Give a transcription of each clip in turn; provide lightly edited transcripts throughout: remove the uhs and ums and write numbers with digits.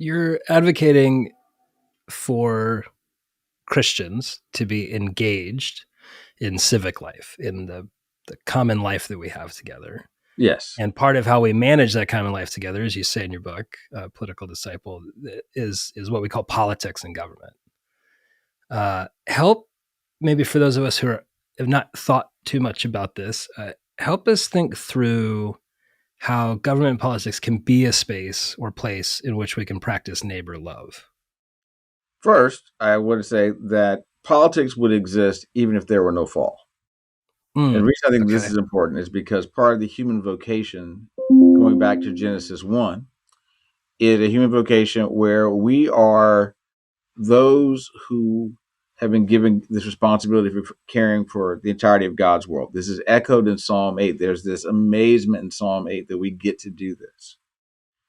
you're advocating for Christians to be engaged in civic life, in the common life that we have together. Yes. And part of how we manage that common life together, as you say in your book, Political Disciple, is what we call politics and government. Help, maybe for those of us who have not thought too much about this, help us think through how government and politics can be a space or place in which we can practice neighbor love. First, I would say that politics would exist even if there were no fall. And the reason I think this is important is because part of the human vocation, going back to Genesis 1, is a human vocation where we are those who have been given this responsibility for caring for the entirety of God's world. This is echoed in Psalm 8. There's this amazement in Psalm 8 that we get to do this.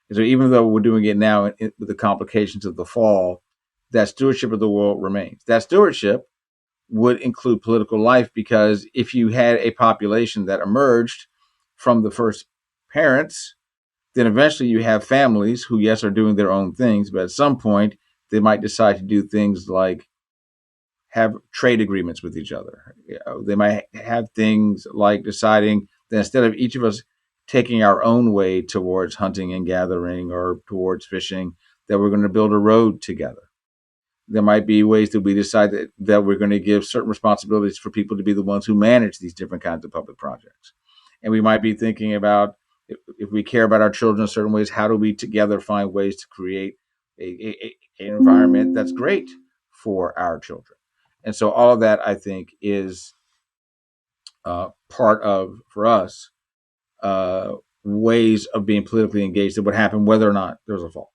And so even though we're doing it now with the complications of the fall, that stewardship of the world remains. That stewardship would include political life, because if you had a population that emerged from the first parents, then eventually you have families who, yes, are doing their own things, but at some point they might decide to do things like have trade agreements with each other. They might have things like deciding that instead of each of us taking our own way towards hunting and gathering or towards fishing, that we're going to build a road together. There might be ways that we decide that we're going to give certain responsibilities for people to be the ones who manage these different kinds of public projects. And we might be thinking about, if we care about our children in certain ways, how do we together find ways to create an environment that's great for our children? And so all of that, I think, is part of, for us, ways of being politically engaged that would happen whether or not there's a fall.